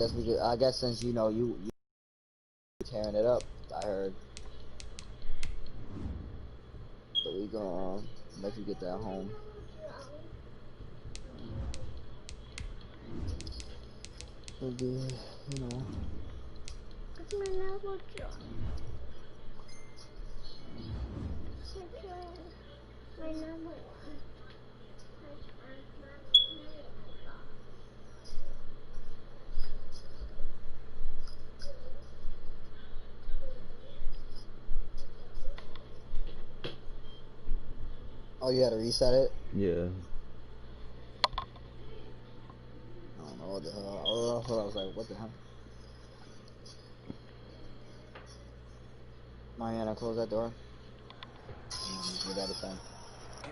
I guess since you know you tearing it up, I heard. But we gonna let you get that home. It'll be, you know. Oh, you had to reset it? Yeah. I don't know what the hell. Oh, I was like, what the hell? Mariana, close that door. Get out of time.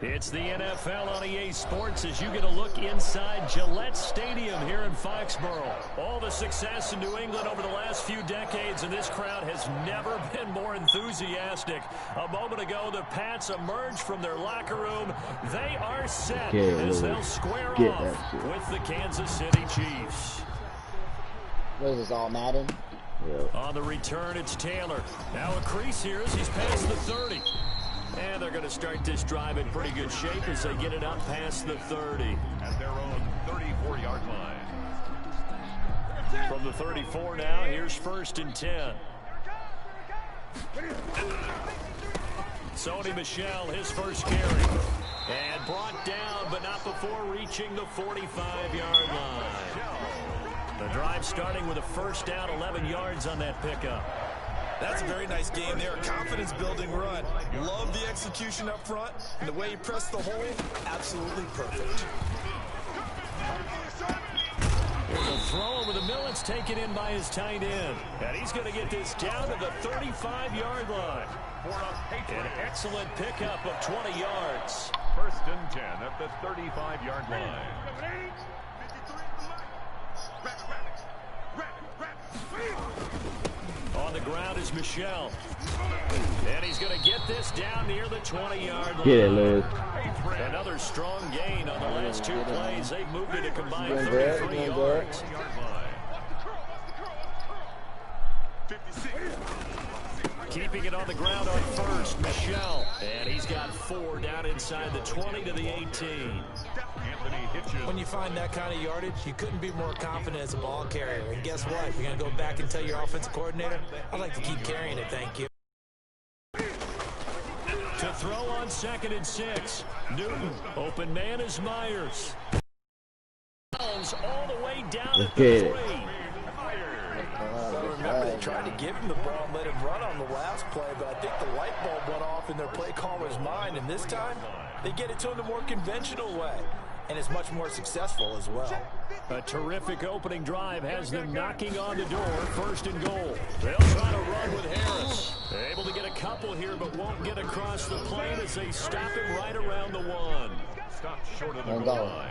It's the NFL on EA Sports as you get a look inside Gillette Stadium here in Foxborough. All the success in New England over the last few decades, and this crowd has never been more enthusiastic. A moment ago, the Pats emerged from their locker room. They are set as they'll square off with the Kansas City Chiefs. What is this, all Madden? Yep. On the return, it's Taylor. Now a crease here as he's past the 30. And they're going to start this drive in pretty good shape as they get it up past the 30. At their own 34-yard line. From the 34 now, here's 1st and 10. Sony Michel, his first carry. And brought down, but not before reaching the 45-yard line. The drive starting with a 1st down, 11 yards on that pickup. That's a very nice game there. Confidence-building run. Love the execution up front. And the way he pressed the hole, absolutely perfect. The throw over the middle. It's taken in by his tight end. And he's going to get this down to the 35-yard line. An excellent pickup of 20 yards. 1st and 10 at the 35-yard line. On the ground is Michel. And he's going to get this down near the 20-yard line. Get it, Liz. Another strong gain on the last 2 plays. They've moved it a combined 33 yards. Keeping it on the ground on 1st, Michel. And he's got 4 down inside the 20 to the 18. When you find that kind of yardage, you couldn't be more confident as a ball carrier. And guess what? You're going to go back and tell your offensive coordinator, I'd like to keep carrying it, thank you. To throw on 2nd and 6. Newton, open man is Myers. All the way down at the 3. Remember, they tried to give him the ball and let him run on the last play, but I think the light bulb went off in their play caller's mind, and this time they get it to him the more conventional way, and it's much more successful as well. A terrific opening drive has them knocking on the door. 1st and goal. They'll try to run with Harris. They're able to get a couple here, but won't get across the plane as they stop him right around the 1. Stopped short of the goal line.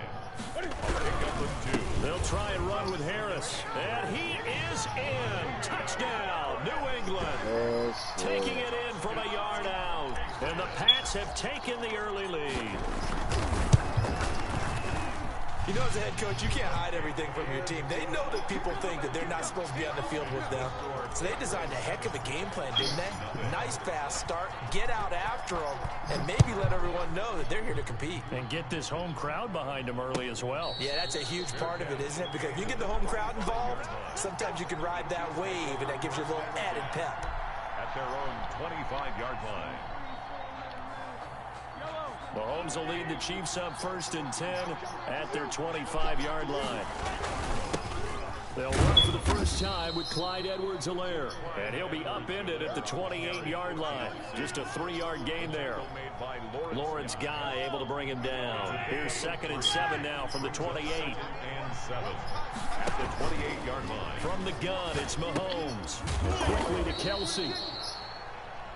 They'll try and run with Harris. And he is in. Touchdown, New England. Taking it in from a yard out. And the Pats have taken the early lead. You know, as a head coach, you can't hide everything from your team. They know that people think that they're not supposed to be on the field with them. So they designed a heck of a game plan, didn't they? Nice fast start, get out after them, and maybe let everyone know that they're here to compete. And get this home crowd behind them early as well. Yeah, that's a huge part of it, isn't it? Because if you get the home crowd involved, sometimes you can ride that wave, and that gives you a little added pep. At their own 25-yard line. Mahomes will lead the Chiefs up 1st and 10 at their 25-yard line. They'll run for the first time with Clyde Edwards-Helaire. And he'll be upended at the 28-yard line. Just a 3-yard gain there. Lawrence Guy able to bring him down. Here's 2nd and 7 now from the 28. And 7 at the 28-yard line. From the gun, it's Mahomes. Quickly to Kelsey.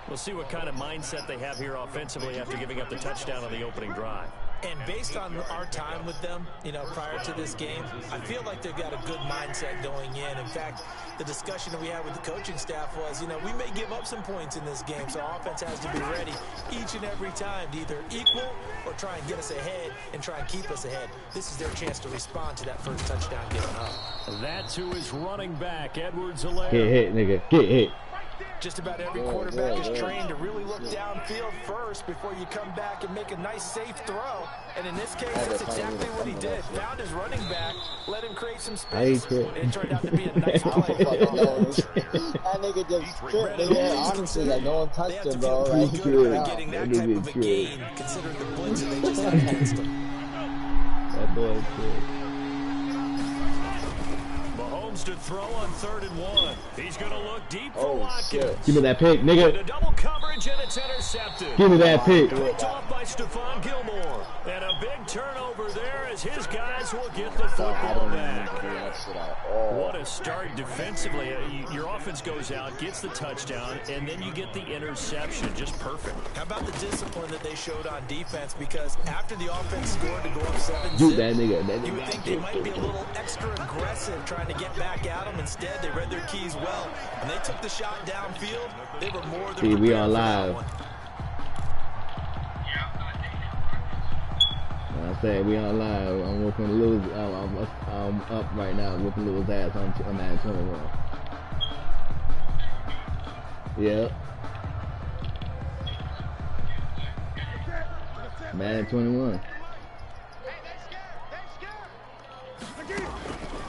We'll see what kind of mindset they have here offensively after giving up the touchdown on the opening drive. And based on our time with them, you know, prior to this game, I feel like they've got a good mindset going in. In fact, the discussion that we had with the coaching staff was, you know, we may give up some points in this game, so offense has to be ready each and every time to either equal or try and get us ahead and try and keep us ahead. This is their chance to respond to that first touchdown given up. That's who is running back, Edwards-Helaire. Get hit, nigga. Get hit. Just about every quarterback is trained to really look downfield first before you come back and make a nice, safe throw. And in this case, that's exactly what he did. Found his running back, let him create some space, and it turned out to be a nice play. That nigga just tripped, nigga. Honestly, like, no one touched him, bro. They Like, feel good about getting that type of a gain, considering the blitz that they just had against him. That boy is good. Mahomes to throw on 3rd and 1. He's going to look deep for Watkins. Shit. Give me that pick, nigga. A double coverage and it's intercepted. Give me that pick. Picked off by Stephon Gilmore. And a big turnover there as his guys will get the football back. What a start defensively. Your offense goes out, gets the touchdown, and then you get the interception. Just perfect. How about the discipline that they showed on defense? Because after the offense scored to go up 7-0, Dude, that nigga. you would think they might be a little extra aggressive trying to get back at them. Instead, they read their keys well. When they took the shot downfield, they were more than See, we prepared are for that live. one. I said we on live. I'm whooping Lou's. I'm up right now, whooping Lou's ass. I'm at 21. Yep. Man, 21.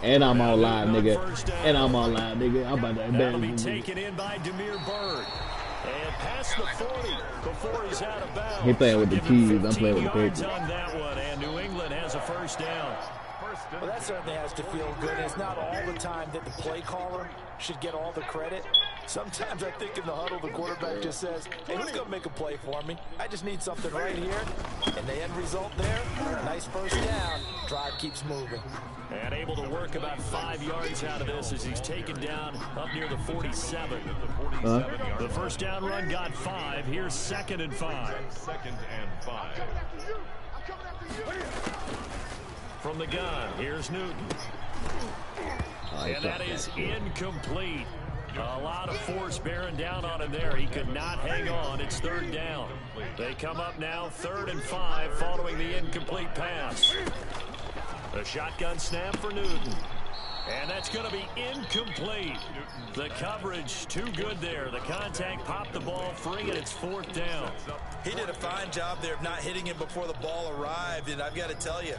And I'm on live, nigga. And I'm on live, nigga. I'm about to That'll be embarrass you. taken in by Demir Bird. And past the 40 before he's out of bounds. He playing with the Give him keys. I'm playing with the 15 yards paper. on that one, and New England has a first down. Well, that certainly has to feel good. It's not all the time that the play caller should get all the credit. Sometimes I think in the huddle, the quarterback just says, hey, who's going to make a play for me? I just need something right here. And the end result there, nice first down. Drive keeps moving. And able to work about 5 yards out of this as he's taken down up near the 47. The first down run got 5. Here's 2nd and 5. 2nd and 5. From the gun, here's Newton. And that is incomplete. A lot of force bearing down on him there. He could not hang on. It's 3rd down. They come up now 3rd and 5 following the incomplete pass. A shotgun snap for Newton. And that's going to be incomplete. The coverage too good there. The contact popped the ball free, and it's 4th down. He did a fine job there of not hitting him before the ball arrived. And I've got to tell you,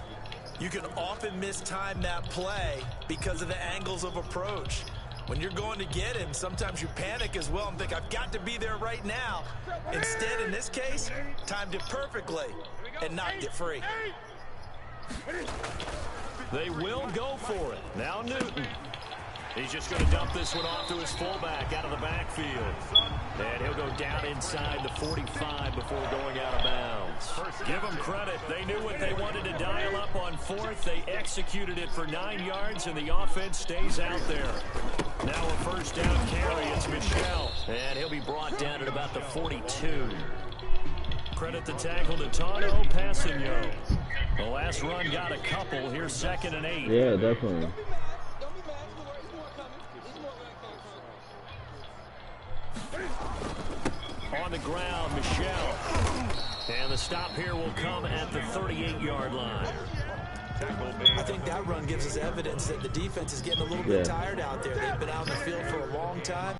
you can often mistime that play because of the angles of approach. When you're going to get him, sometimes you panic as well and think, I've got to be there right now. Instead, in this case, timed it perfectly and knocked it free. They will go for it. Now Newton. He's just going to dump this one off to his fullback out of the backfield. And he'll go down inside the 45 before going out of bounds. Give them credit. They knew what they wanted to dial up on 4th. They executed it for 9 yards, and the offense stays out there. Now a first down carry. It's Michel. And he'll be brought down at about the 42. Credit the tackle to Tano Passigno. The last run got a couple. Here's 2nd and 8. Yeah, definitely. On the ground, Michel. And the stop here will come at the 38-yard line. I think that run gives us evidence that the defense is getting a little bit tired out there. They've been out in the field for a long time.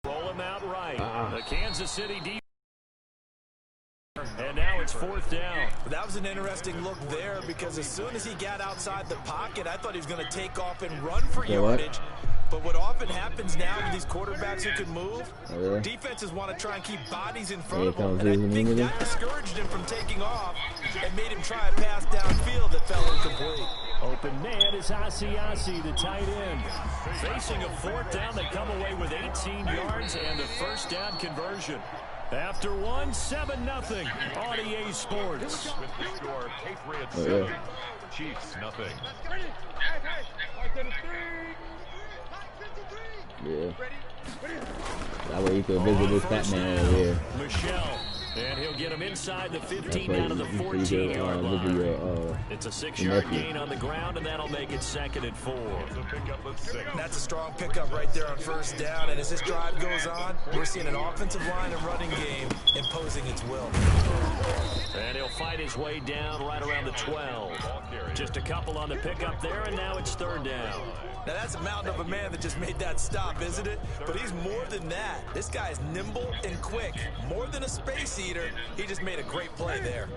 Roll him out right. The Kansas City defense. And now it's 4th down. That was an interesting look there because as soon as he got outside the pocket, I thought he was going to take off and run for yardage. But what often happens now with these quarterbacks who can move, defenses want to try and keep bodies in front of them. And I think that discouraged him from taking off and made him try a pass downfield that fell incomplete. Open man is Asiasi, the tight end. Facing a 4th down, they come away with 18 yards and the first down conversion. After 7-0 on EA Sports. With the score, Patriots 7, Chiefs nothing. Yeah. That way he could visit this fat man over here. Michelle. And he'll get him inside the 15 out of the 14-yard line. It's a 6-yard gain on the ground, and that'll make it 2nd and 4. That's a strong pickup right there on first down. And as this drive goes on, we're seeing an offensive line and running game imposing its will. And he'll fight his way down right around the 12. Just a couple on the pickup there, and now it's 3rd down. Now, that's a mountain of a man that just made that stop, isn't it? But he's more than that. This guy's nimble and quick. More than a space eater, he just made a great play there.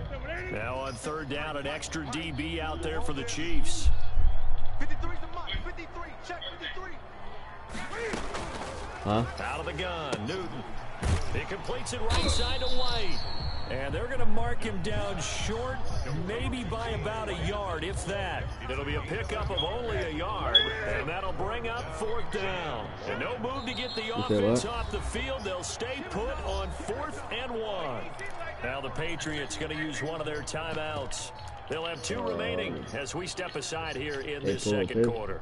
Now on 3rd down, an extra DB out there for the Chiefs. 53's the mark. 53. Check 53. Huh? Out of the gun, Newton. He completes it right side to White. And they're going to mark him down short, maybe by about a yard, if that. It'll be a pickup of only a yard, and that'll bring up 4th down. And no move to get the offense off the field. They'll stay put on 4th and 1. Now the Patriots going to use one of their timeouts. They'll have 2 remaining as we step aside here in the 2nd quarter.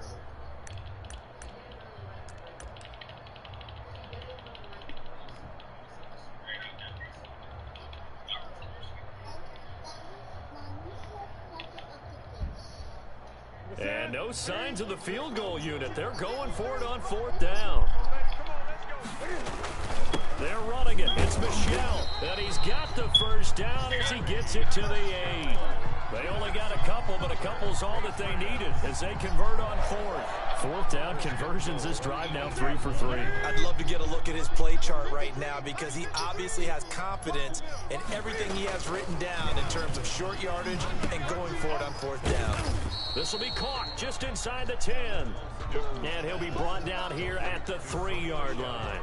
And no signs of the field goal unit. They're going for it on 4th down. They're running it. It's Michelle. And he's got the 1st down as he gets it to the 8. They only got a couple, but a couple's all that they needed as they convert on 4th. 4th down conversions this drive now 3 for 3. I'd love to get a look at his play chart right now because he obviously has confidence in everything he has written down in terms of short yardage and going for it on 4th down. This will be caught just inside the 10. And he'll be brought down here at the 3-yard line.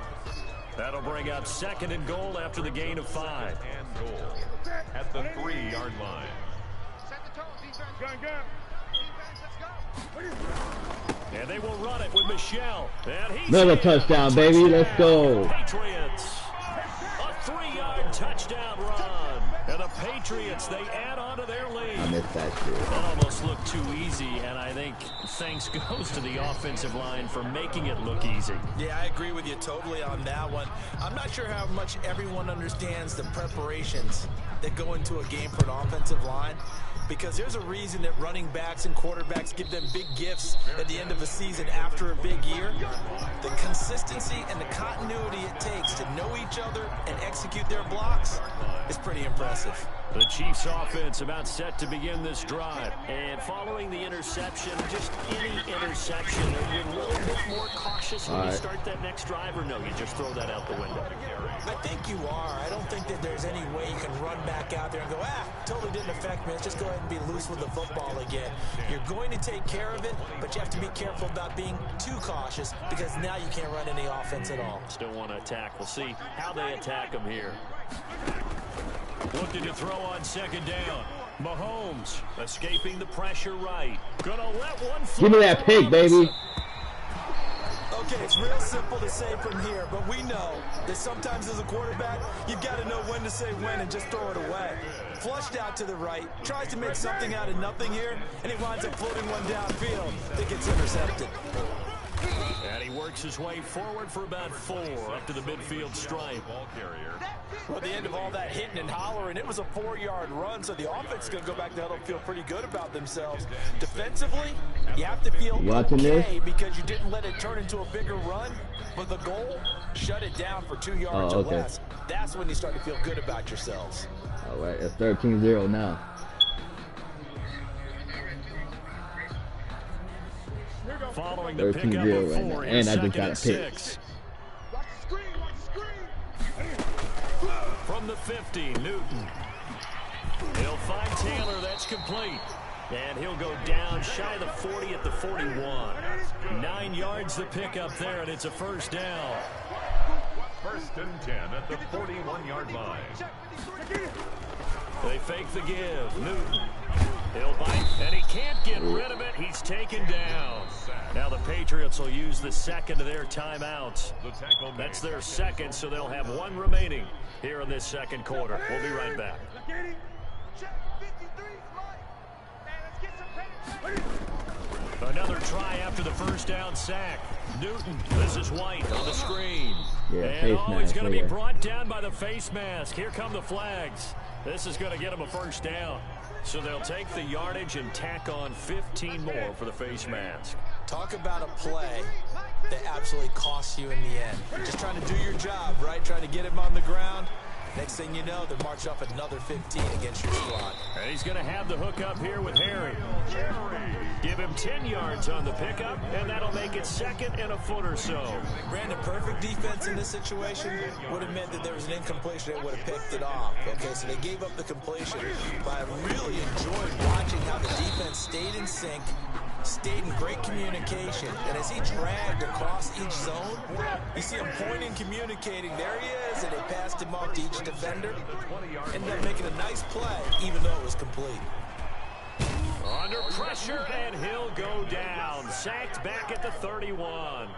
That'll bring up 2nd and goal after the gain of 5. And goal at the 3-yard line. Set the tone, defense. Gun. Defense, let's go. And they will run it with Michelle. And he's Another touchdown, baby. Let's go. Patriots. A 3-yard touchdown run. And the Patriots, they add on to their lead. I missed that shit. That almost looked too easy, and I think thanks goes to the offensive line for making it look easy. Yeah, I agree with you totally on that one. I'm not sure how much everyone understands the preparations that go into a game for an offensive line, because there's a reason that running backs and quarterbacks give them big gifts at the end of a season after a big year. The consistency and the continuity it takes to know each other and execute their blocks is pretty impressive. The Chiefs offense about set to begin this drive. And following the interception, just any interception, are you a little bit more cautious when you start that next drive, or no, you just throw that out the window? I think you are. I don't think that there's any way you can run back out there and go, totally didn't affect me. Let's just go ahead and be loose with the football again. You're going to take care of it, but you have to be careful about being too cautious because now you can't run any offense at all. Still want to attack. We'll see how they attack them here. Looking to throw on 2nd down. Mahomes escaping the pressure right. Gonna let one fly. Give me that pick, baby. Okay, it's real simple to say from here, but we know that sometimes as a quarterback, you've got to know when to say when and just throw it away. Flushed out to the right, tries to make something out of nothing here, and he winds up floating one downfield that gets intercepted. And he works his way forward for about 4 up to the midfield stripe. Ball carrier. Well, at the end of all that hitting and hollering, it was a 4-yard run, so the offense is going to go back to huddle and feel pretty good about themselves. Defensively, you have to feel okay because you didn't let it turn into a bigger run, but the goal, shut it down for 2 yards or less. That's when you start to feel good about yourselves. All right, it's 13-0 now. Following the pickup of 4, right, and I just got a pick. From the 50, Newton. He'll find Taylor. That's complete. And he'll go down shy of the 40 at the 41. 9 yards the pickup there, and it's a 1st down. 1st and 10 at the 41-yard line. They fake the give. Newton. He'll bite, and he can't get rid of it. He's taken down. Now the Patriots will use the 2nd of their timeouts. That's their 2nd, so they'll have 1 remaining here in this 2nd quarter. We'll be right back. Another try after the first down sack. Newton, this is White on the screen. Yeah, And face he's mask, going to be yeah. brought down by the face mask. Here come the flags. This is going to get him a first down. So they'll take the yardage and tack on 15 more for the face mask. Talk about a play that absolutely costs you in the end. Just trying to do your job, right? Trying to get him on the ground. Next thing you know, they march off another 15 against your squad. And he's going to have the hook up here with Harry. Give him 10 yards on the pickup, and that'll make it second and a foot or so. Brandon, perfect defense in this situation would have meant that there was an incompletion that would have picked it off. Okay, so they gave up the completion. But I really enjoyed watching how the defense stayed in sync, stayed in great communication. And as he dragged across each zone, you see him pointing, communicating. There he is, and they passed him off to each defender. Ended up making a nice play, even though it was complete. Under pressure, and he'll go down. Sacked back at the 31.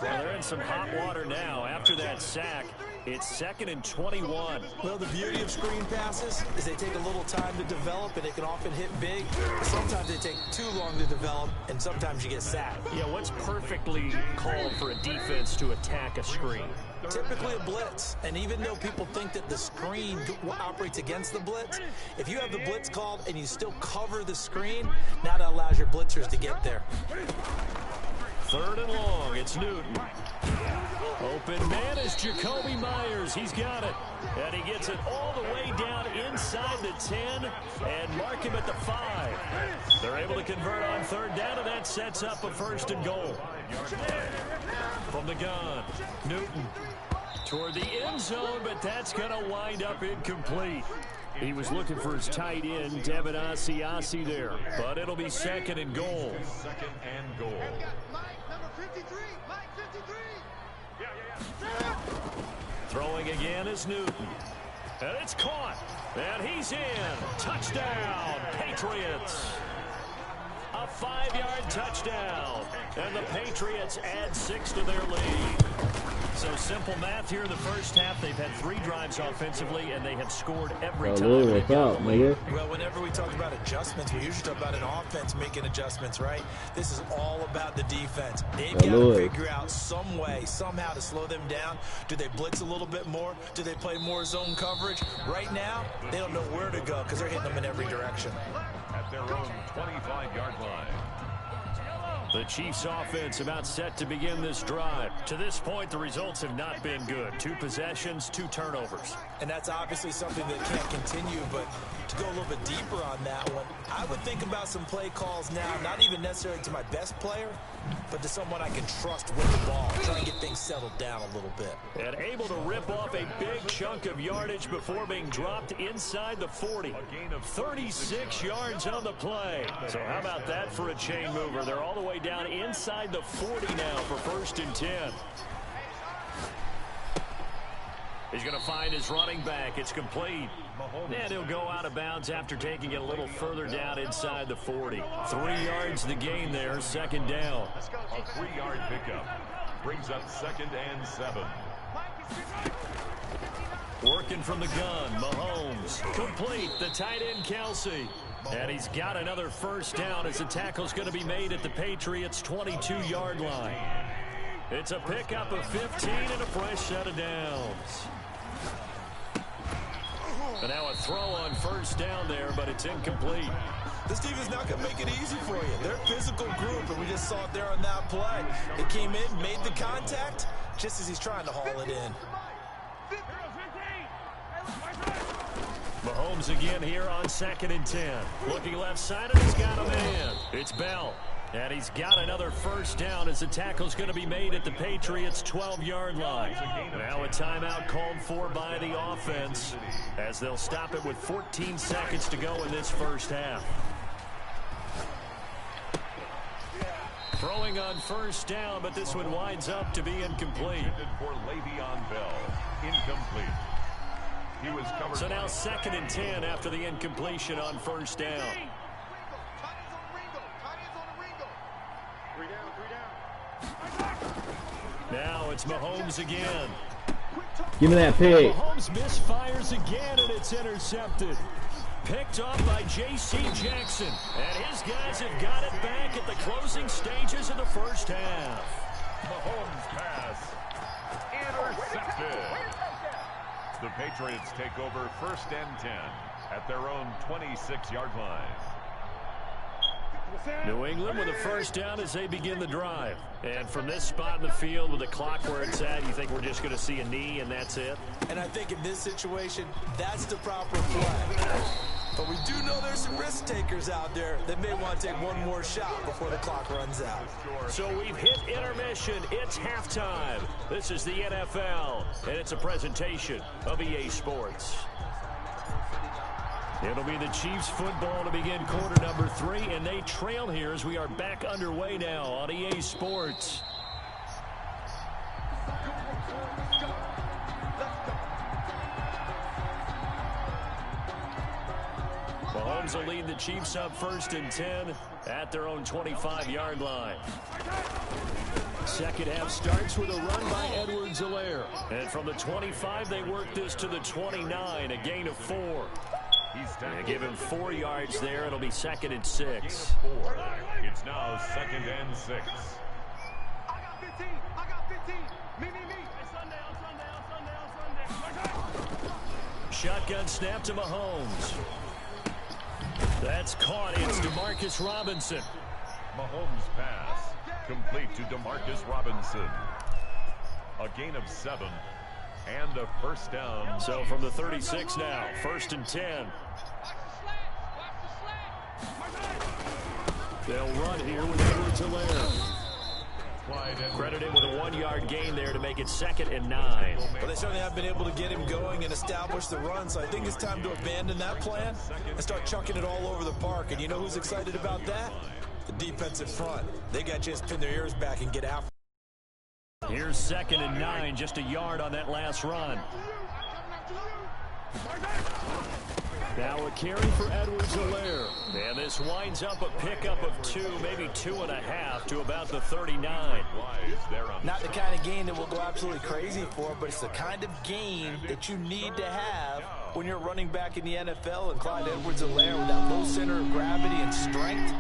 Well, they're in some hot water now. After that sack, it's 2nd and 21. Well, the beauty of screen passes is they take a little time to develop, and they can often hit big. But sometimes they take too long to develop, and sometimes you get sacked. Yeah, what's perfectly called for a defense to attack a screen? Typically a blitz, and even though people think that the screen operates against the blitz, if you have the blitz called and you still cover the screen, now that allows your blitzers to get there. 3rd and long, it's Newton. Open man is Jacoby Myers. He's got it. And he gets it all the way down inside the 10 and mark him at the 5. They're able to convert on 3rd down, and that sets up a 1st and goal. From the gun, Newton toward the end zone, but that's going to wind up incomplete. He was looking for his tight end, Devin Asiasi there, but it'll be 2nd and goal. 2nd and goal. Mike, number 53. Mike, 53. Yeah. Throwing again is Newton. And it's caught. And he's in. Touchdown, Patriots. A 5-yard touchdown. And the Patriots add 6 to their lead. So simple math here in the first half. They've had 3 drives offensively, and they have scored every time. Lou, what's up, nigga? Well, whenever we talk about adjustments, we usually talk about an offense making adjustments, right? This is all about the defense. They've got to figure out some way, somehow to slow them down. Do they blitz a little bit more? Do they play more zone coverage? Right now, they don't know where to go because they're hitting them in every direction. At their own 25-yard line. The Chiefs offense about set to begin this drive. To this point, the results have not been good. 2 possessions, 2 turnovers. And that's obviously something that can't continue, but to go a little bit deeper on that one, I would think about some play calls now, not even necessarily to my best player, but to someone I can trust with the ball, try and get things settled down a little bit. And able to rip off a big chunk of yardage before being dropped inside the 40. A gain of 36 yards on the play. So how about that for a chain mover? They're all the way down inside the 40 now for 1st and 10. He's going to find his running back. It's complete. And he'll go out of bounds after taking it a little further down inside the 40. 3 yards the gain there, 2nd down. A 3-yard pickup brings up 2nd and 7. Working from the gun, Mahomes. Complete, the tight end, Kelsey. And he's got another 1st down as the tackle's going to be made at the Patriots' 22-yard line. It's a pickup of 15 and a fresh set of downs. And now a throw on 1st down there, but it's incomplete. This team is not going to make it easy for you. They're a physical group, and we just saw it there on that play. They came in, made the contact, just as he's trying to haul it in. Mahomes again here on 2nd and 10. Looking left-sided, he's got a man. It's Bell. And he's got another 1st down as the tackle's going to be made at the Patriots' 12-yard line. Now a timeout called for by the offense as they'll stop it with 14 seconds to go in this first half. Throwing on 1st down, but this one winds up to be incomplete. For Le'Veon Bell, incomplete. He was covered. So now 2nd and 10 after the incompletion on 1st down. Now it's Mahomes again. Give me that pig. Mahomes misfires again, and it's intercepted. Picked off by J.C. Jackson. And his guys have got it back at the closing stages of the first half. Mahomes' pass intercepted. The Patriots take over 1st and 10 at their own 26-yard line. New England with a first down as they begin the drive. And from this spot in the field with the clock where it's at, you think we're just going to see a knee and that's it? And I think in this situation, that's the proper play. But we do know there's some risk takers out there that may want to take one more shot before the clock runs out. So we've hit intermission. It's halftime. This is the NFL, and it's a presentation of EA Sports. It'll be the Chiefs football to begin quarter number 3, and they trail here as we are back underway now on EA Sports. Mahomes will lead the Chiefs up 1st and 10 at their own 25-yard line. Second half starts with a run by Edwards-Helaire. And from the 25, they work this to the 29, a gain of 4. They give him 4 yards there. It'll be 2nd and 6. It's now 2nd and 6. I got 15. I got 15. Me. Sunday. Shotgun snap to Mahomes. That's caught. It's DeMarcus Robinson. Mahomes' pass complete to DeMarcus Robinson. A gain of 7 and a first down. So from the 36 now, 1st and 10. They'll run here with Edwards-Helaire. Credited with a 1-yard gain there to make it 2nd and 9. But they certainly have been able to get him going and establish the run, so I think it's time to abandon that plan and start chucking it all over the park. And you know who's excited about that? The defensive front. They got to just pin their ears back and get after. Here's 2nd and 9, just a yard on that last run. Now a carry for Edwards-Helaire. And this winds up a pickup of 2, maybe 2.5 to about the 39. Not the kind of gain that we'll go absolutely crazy for, but it's the kind of gain that you need to have when you're running back in the NFL. And Clyde Edwards-Helaire with that low center of gravity and strength,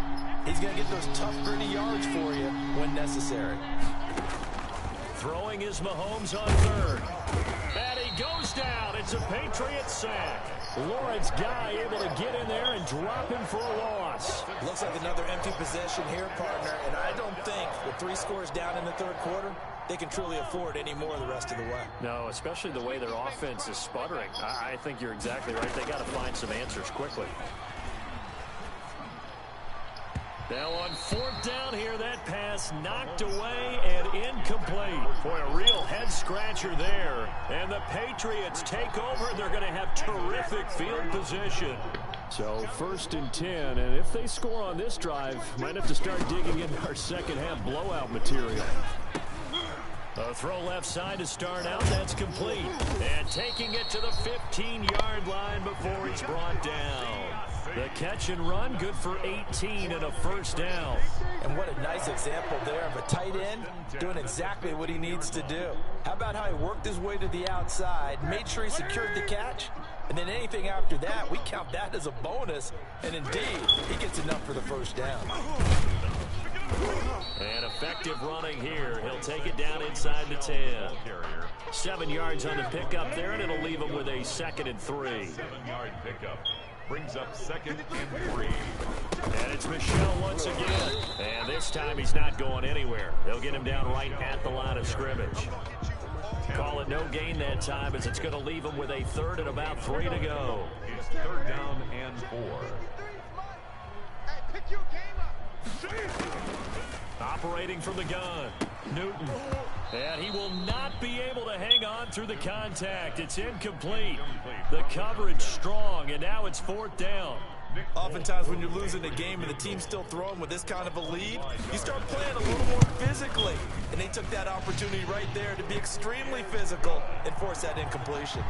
he's going to get those tough, gritty yards for you when necessary. Throwing is Mahomes on 3rd. And he goes down. It's a Patriots sack. Lawrence Guy able to get in there and drop him for a loss. Looks like another empty possession here, partner. And I don't think with 3 scores down in the 3rd quarter, they can truly afford any more the rest of the way. No, especially the way their offense is sputtering. I think you're exactly right. They got to find some answers quickly. Now on 4th down here, that pass knocked away and incomplete. Boy, a real head-scratcher there. And the Patriots take over. They're going to have terrific field position. So 1st and 10, and if they score on this drive, might have to start digging into our second half blowout material. A throw left side to start out. That's complete. And taking it to the 15-yard line before he's brought down. The catch and run, good for 18 and a first down. And what a nice example there of a tight end doing exactly what he needs to do. How about how he worked his way to the outside, made sure he secured the catch, and then anything after that, we count that as a bonus. And indeed, he gets enough for the first down. And effective running here. He'll take it down inside the 10. 7 yards on the pickup there, and it'll leave him with a 2nd and 3. 7-yard pickup. Brings up 2nd and 3. And it's Michel once again. And this time he's not going anywhere. They'll get him down right at the line of scrimmage. Call it no gain that time as it's going to leave him with a 3rd and about 3 to go. It's 3rd down and 4. Hey, pick your game up. Operating from the gun, Newton. And he will not be able to hang on through the contact. It's incomplete. The coverage strong, and now it's 4th down. Oftentimes when you're losing a game and the team's still throwing with this kind of a lead, you start playing a little more physically. And they took that opportunity right there to be extremely physical and force that incompletion.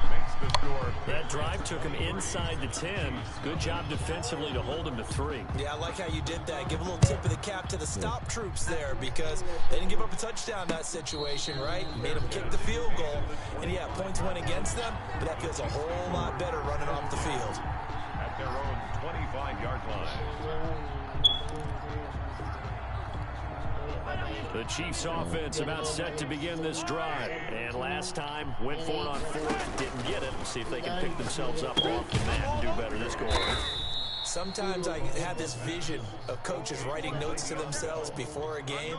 That drive took him inside the 10. Good job defensively to hold him to 3. Yeah, I like how you did that. Give a little tip of the cap to the stop troops there because they didn't give up a touchdown in that situation, right? Made them kick the field goal. And yeah, points went against them, but that feels a whole lot better running off the field. At their own line. The Chiefs offense about set to begin this drive. And last time, went for it on fourth, didn't get it. We'll see if they can pick themselves up off the mat and do better this go around. Sometimes I have this vision of coaches writing notes to themselves before a game.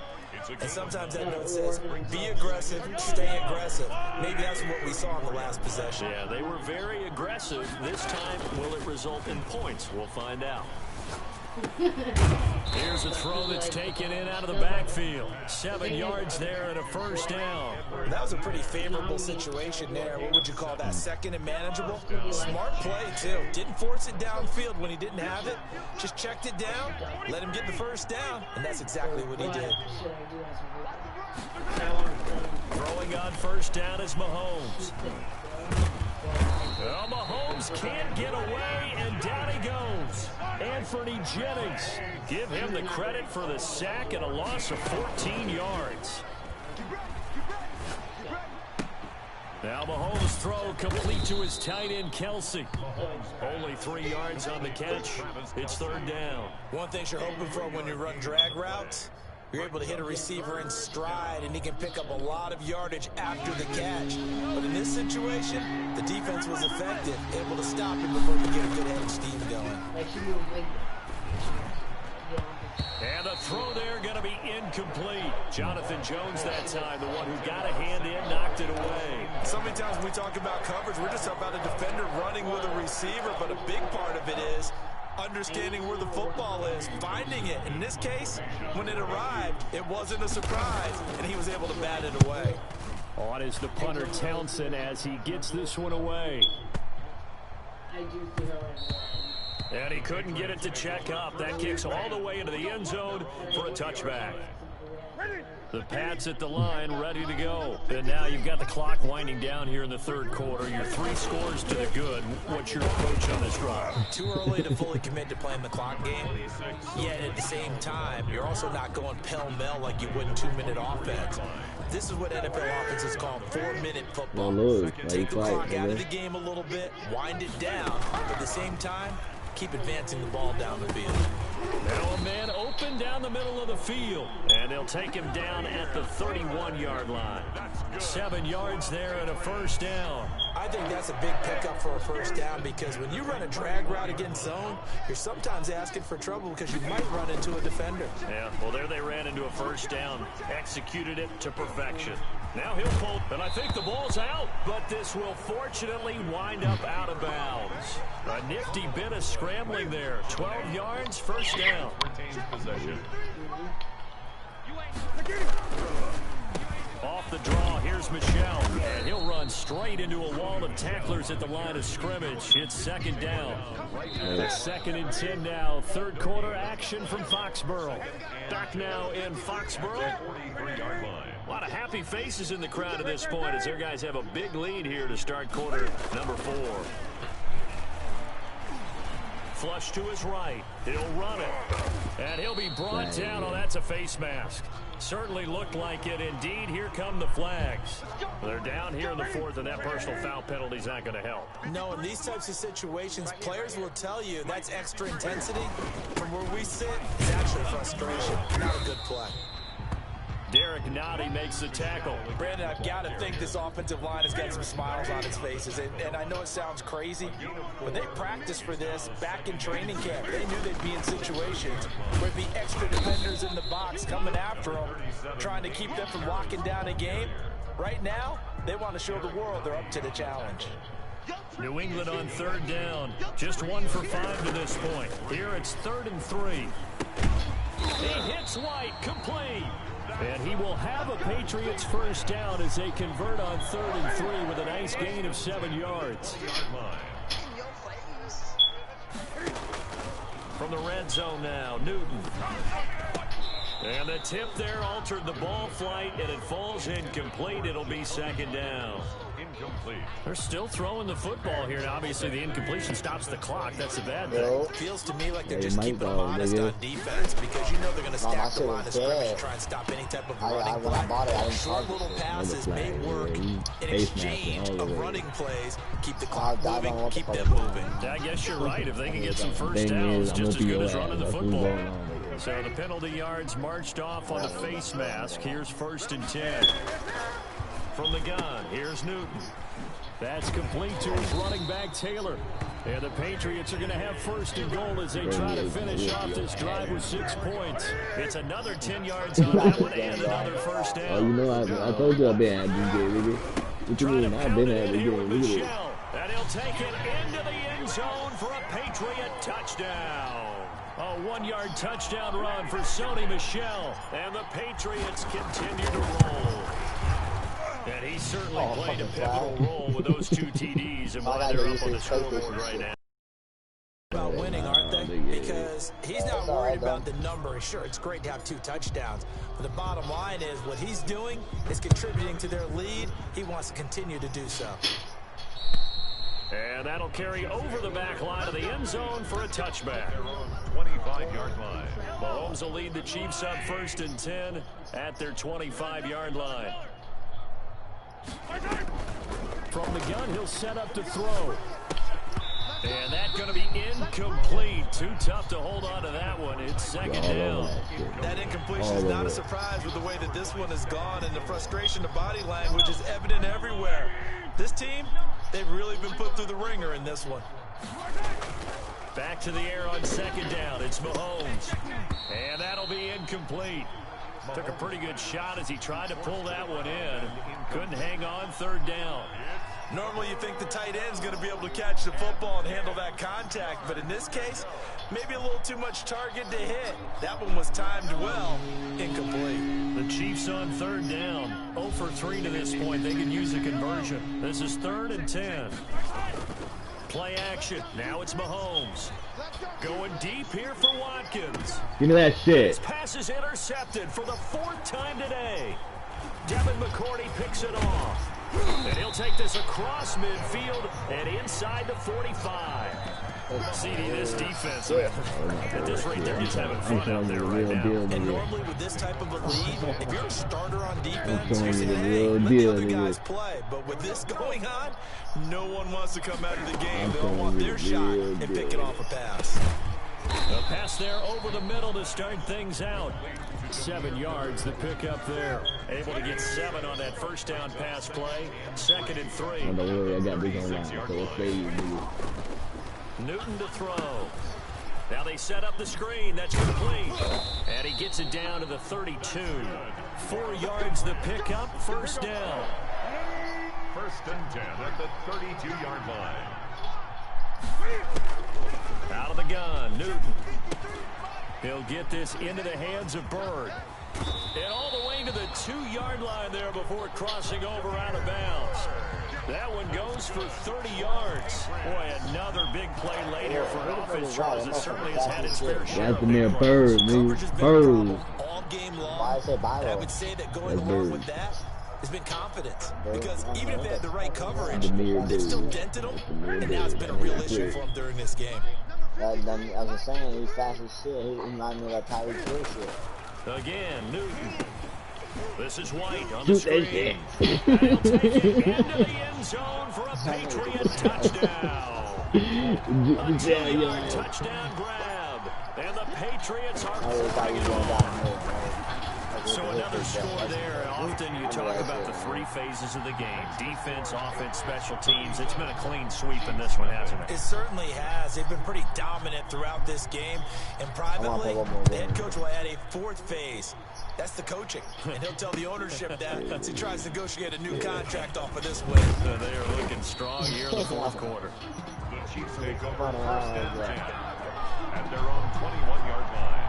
And sometimes that note says, be aggressive, stay aggressive. Maybe that's what we saw in the last possession. Yeah, they were very aggressive. This time, will it result in points? We'll find out. Here's a throw that's taken in out of the backfield. 7 yards there and a first down. That was a pretty favorable situation there. What would you call that? Second and manageable? Smart play, too. Didn't force it downfield when he didn't have it. Just checked it down, let him get the first down, and that's exactly what he did. Throwing on first down is Mahomes. Well, Mahomes can't get away, and down he goes. Anthony Jennings. Give him the credit for the sack and a loss of 14 yards. Now Mahomes' throw complete to his tight end, Kelsey. Only 3 yards on the catch. It's third down. One thing you're hoping for when you run drag routes, you're able to hit a receiver in stride, and he can pick up a lot of yardage after the catch. But in this situation, the defense was effective, able to stop him before he get a good head of steam going. And the throw there going to be incomplete. Jonathan Jones that time, the one who got a hand in, knocked it away. So many times when we talk about coverage, we're just about a defender running with a receiver, but a big part of it is understanding where the football is, finding it. In this case, when it arrived, it wasn't a surprise, and he was able to bat it away. On is the punter, Townsend, as he gets this one away. And he couldn't get it to check up. That kicks all the way into the end zone for a touchback. The Pats at the line, ready to go. And now you've got the clock winding down here in the third quarter. Your 3 scores to the good. What's your approach on this drive? Too early to fully commit to playing the clock game. Yet at the same time, you're also not going pell-mell like you would in 2-minute offense. This is what NFL offenses call 4-minute football. Take the clock out of the game a little bit, wind it down, but at the same time, keep advancing the ball down the field. Now a man open down the middle of the field, and they'll take him down at the 31-yard line. 7 yards there and a first down. I think that's a big pickup for a first down, because when you run a drag route against zone, you're sometimes asking for trouble because you might run into a defender. Yeah, well, there they ran into a first down, executed it to perfection. Now he'll pull, and I think the ball's out, but this will fortunately wind up out of bounds. A nifty bit of scrambling there. 12 yards, first down. Retains possession. Off the draw, here's Michel, and he'll run straight into a wall of tacklers at the line of scrimmage. It's second down. It's 2nd and 10 now. Third quarter action from Foxborough. Back now in Foxborough. 43-yard line. A lot of happy faces in the crowd at this point as their guys have a big lead here to start quarter number 4. Flush to his right. He'll run it. And he'll be brought down. Oh, that's a face mask. Certainly looked like it. Indeed, here come the flags. They're down here in the 4th, and that personal foul penalty is not going to help. No, in these types of situations, players will tell you that's extra intensity. From where we sit, it's actually frustration. Not a good play. Derek Noddy makes the tackle. Brandon, I've got to think this offensive line has got some smiles on its faces. And I know it sounds crazy, but they practiced for this back in training camp. They knew they'd be in situations where the extra defenders in the box coming after them, trying to keep them from locking down a game. Right now, they want to show the world they're up to the challenge. New England on third down. Just 1 for 5 to this point. Here it's 3rd and 3. He hits White, complete. And he will have a Patriots first down as they convert on 3rd and 3 with a nice gain of 7 yards. From the red zone now, Newton. And the tip there altered the ball flight, and it falls incomplete. It'll be 2nd down. incomplete. They're still throwing the football here. Now, obviously, the incompletion stops the clock. That's the bad thing. Feels to me like they're They just might keeping them though, honest nigga. on defense because you know they're going to stack the shit line of was scrimmage dead. and try and stop any type of When I running bought it, I play. didn't Short charge little it. passes Another may flag, work yeah, you in face exchange master all of the way. running plays. Keep the I clock don't moving, know what the keep fuck them is going moving. I guess you're right. If they can get some first Thing downs, is, I'm just as gonna good beat as your running the ass. That's what's football. going on, nigga. So the penalty yards marched off on the face mask. Here's 1st and 10. From the gun, here's Newton. That's complete to his running back, Taylor. And the Patriots are going to have 1st and goal as they try to finish off this drive with 6 points. It's another 10 yards on that one and another first down. Oh, you know, I told you I've been at this game, nigga. What you Trying mean? to I've pound been it at in this here game. with Look at it. Michel. And he'll take it into the end zone for a Patriot touchdown. A 1-yard touchdown run for Sony Michel. And the Patriots continue to roll. And he certainly played a pivotal role with those 2 TDs and why they're up on the scoreboard right now. About winning, aren't they? Because he's not worried about the number. Sure, it's great to have 2 touchdowns, but the bottom line is what he's doing is contributing to their lead. He wants to continue to do so. And that'll carry over the back line of the end zone for a touchback. 25-yard line. Mahomes will lead the Chiefs up 1st and 10 at their 25-yard line. From the gun, he'll set up to throw. And that's going to be incomplete. Too tough to hold on to that one. It's 2nd down. That incompletion is not a surprise with the way that this one has gone, and the frustration of body language is evident everywhere. This team, they've really been put through the ringer in this one. Back to the air on 2nd down. It's Mahomes. And that'll be incomplete. Took a pretty good shot as he tried to pull that one in. Couldn't hang on 3rd down. Normally you think the tight end's going to be able to catch the football and handle that contact, but in this case, maybe a little too much target to hit. That one was timed well, incomplete. The Chiefs on 3rd down. 0 for 3 to this point. They could use a conversion. This is 3rd and 10. Play action. Now it's Mahomes. Going deep here for Watkins. Give me that shit. His pass is intercepted for the 4th time today. Devin McCourty picks it off. And he'll take this across midfield and inside the 45. CD, this defense, at this rate, they're just having fun out there right now. And normally with this type of a lead, if you're a starter on defense, you say, the hey, real let deal, the other nigga. guys play. But with this going on, no one wants to come out of the game. They all want their shot in picking off a pass. A pass there over the middle to start things out. 7 yards, the pickup there. Able to get 7 on that 1st down pass play. 2nd and 3. Don't worry, I got this online, so let's say you, nigga. Newton to throw. Now they set up the screen. That's complete. And he gets it down to the 32. 4 yards the pickup. 1st down. 1st and 10 at the 32-yard line. Out of the gun, Newton. He'll get this into the hands of Bird. And all the way to the 2-yard line there before crossing over out of bounds. That one goes for 30 yards. Boy, another big play late here for an offense, Charles, that certainly has had its fair share. That's the mere Bird, Coverage has nigga. been a problem Bird. all game long. Why is it And I viral? would say that going That's along Bird. with that has been confidence. Because even if they had the right coverage, The mere they've still dude. dented them. The mere And now it's dude. been a real issue for them during this game. I was just saying, he's fast as shit. He reminds me of that Tyreek Hill shit. Again, Newton. This is White on Shoot the that screen. shit. And he'll take it into the end zone for a Patriot touchdown. A 2-yard touchdown grab. And the Patriots are flying it off. So another score there. Often you talk about the 3 phases of the game. Defense, offense, special teams. It's been a clean sweep in this one, hasn't it? It certainly has. They've been pretty dominant throughout this game. And privately, the head coach will add a 4th phase. That's the coaching. And he'll tell the ownership that as he tries to negotiate a new contract off of this win. They are looking strong here in the 4th quarter. The Chiefs take over 1st and 10 at their own 21-yard line.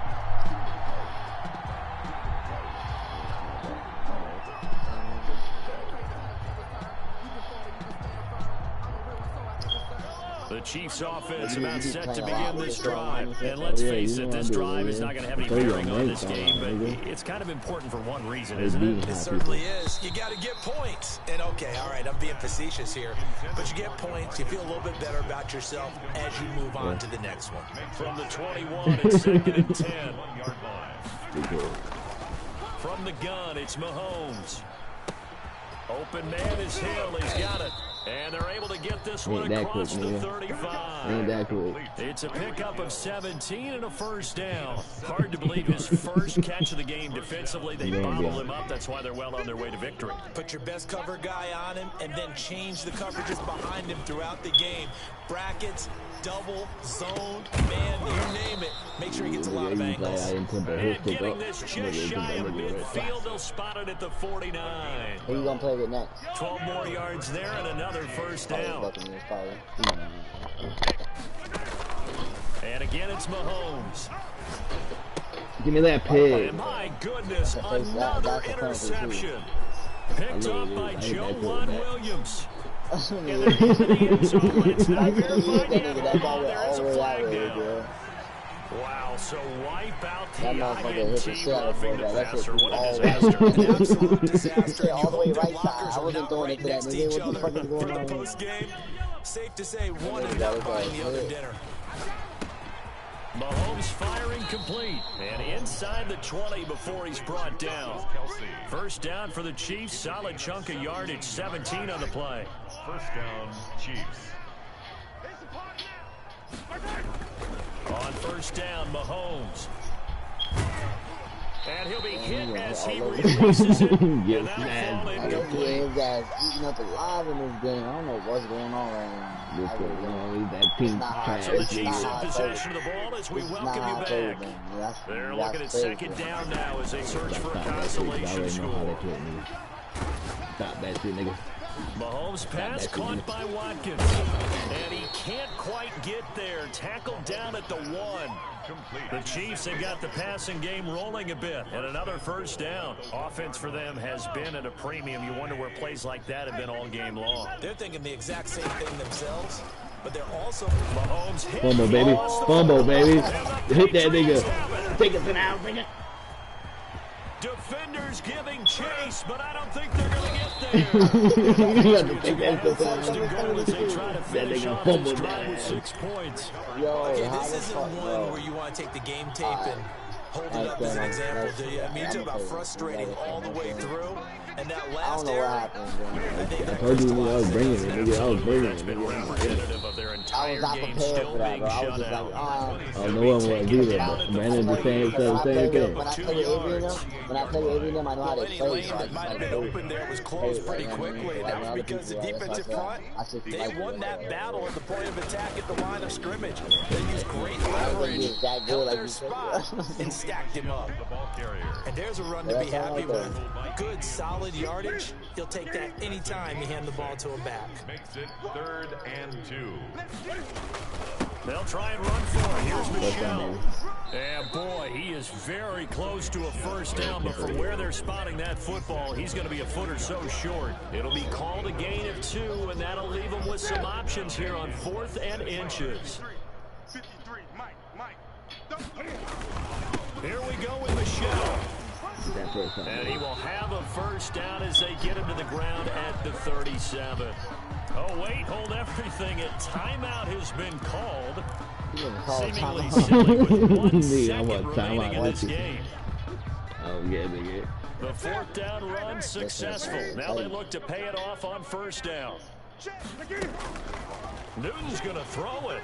The Chiefs offense about set to begin this drive. And let's face it, this drive is not going to have any bearing on this game, but it's kind of important for one reason, isn't it? It certainly is. You got to get points. And okay, all right, I'm being facetious here, but you get points, you feel a little bit better about yourself as you move on to the next one. From the 21, it's 2nd and 10. From the gun, it's Mahomes. Open man is Hill. He's got it. And they're able to get this one across the 35. Ain't that quick. It's a pickup of 17 and a first down. Hard to believe his first catch of the game defensively. They bottled him up. That's why they're well on their way to victory. Put your best cover guy on him and then change the coverages behind him throughout the game. Brackets, double, zone, man, you name it. Make sure he gets a lot of angles. And getting this just shy of midfield, they'll spot it at the 49. Who you gonna play with next? 12 more yards there and another first down. And again, it's Mahomes. Give me that pig. And my goodness, another interception. Picked up by Joe Williams. There's a flag down. Wow, so wipe out the INT roughing the passer. What a disaster. An absolute disaster. All the way right side. I wasn't throwing it to that nigga. What the fuck is going on? Post game, safe to say one is not buying the other dinner. Mahomes firing complete. And inside the 20 before he's brought down. First down for the Chiefs. Solid chunk of yardage. 17 on the play. First down, Chiefs. On first down, Mahomes. And he'll be hit as he releases it. Yes, man. His ass eating up alive in this game. I don't know what's going on right now. That team So the Chiefs in possession of the ball as we welcome you back. They're looking at second down now as they search for a consolation score. Stop that shit, nigga. Mahomes pass caught by Watkins. And he can't quite get there. Tackled down at the 1. The Chiefs have got the passing game rolling a bit. And another first down. Offense for them has been at a premium. You wonder where plays like that have been all game long. They're thinking the exact same thing themselves, but they're also... Mahomes hit. Fumble, baby. Fumble, baby. Hit that nigga. Take it out, nigga. Defenders giving chase, but I don't think they're going to get there. You have to take that First and goal as they try to finish off this drive with 6 points. Okay, this isn't one where you want to take the game tape and hold it up as an example, do you? I mean, you talk about frustrating all the way through, and that last error, I told you I was bringing it, nigga. I was bringing it, Been nigga. representative of their I entire was not game prepared still for that, being bro. I was shut just like, out. Oh, no one was either, but Brandon just saying the same thing. when I play with Avery and them, I know how they any play. lane So I that just might have like, been open there was closed pretty quickly, and that was because the defensive front, they won that battle at the point of attack at the line of scrimmage. They used great leverage, held their spot, and stacked him up. And there's a run to be happy with. Good, solid yardage. He'll take that anytime you hand the ball to him back. Makes it 3rd and 2. They'll try and run for it. Here's Michelle. And boy, he is very close to a first down, but from where they're spotting that football, he's going to be a foot or so short. It'll be called a gain of 2, and that'll leave him with some options here on 4th and inches. 53, Mike. Here we go with Michelle. And he will have a first down as they get him to the ground at the 37. Oh, wait, hold everything. A timeout has been called. Seemingly silly with 1 second remaining in this game. Oh, yeah, nigga. The 4th down run successful. Now they look to pay it off on first down. Newton's going to throw it.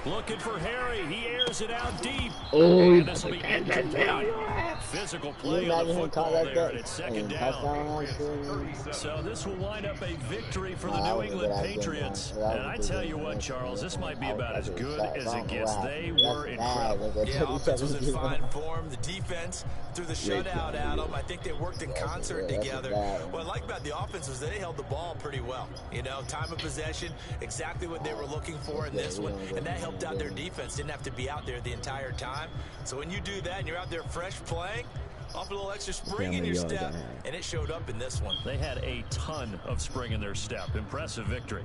Looking for Harry. He airs it out deep. Oh, and this will be incomplete. Physical play on the football there, and it's second down. So this will wind up a victory for the New England Patriots. And I tell you what, Charles, this might be about as good as it gets. They were incredible. Yeah, offense was in fine form. The defense threw the shutout at them. I think they worked in concert together. What I like about the offense was they held the ball pretty well. You know, time of possession, exactly what they were looking for in this one, and that helped out their defense. Didn't have to be out there the entire time. So when you do that and you're out there fresh playing, off a little extra spring in your step, and it showed up in this one. They had a ton of spring in their step. Impressive victory.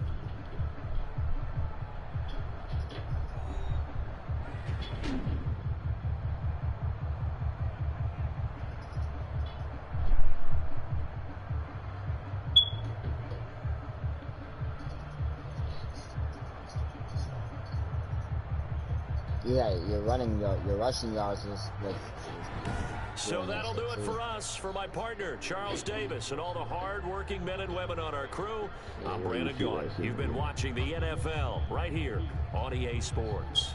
Yeah, you're rushing yards is So that'll do it for us. For my partner, Charles Davis, and all the hard-working men and women on our crew, I'm Brandon Gaudin. You've been watching the NFL right here on EA Sports.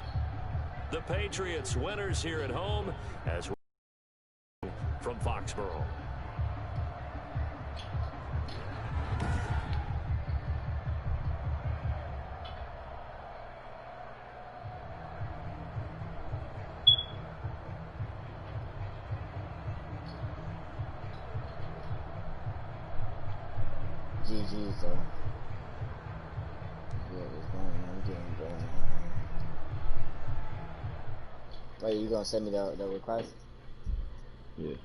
The Patriots winners here at home as we're from Foxborough. GG, so yeah, I'm getting going. Wait, you gonna send me the request? Yeah.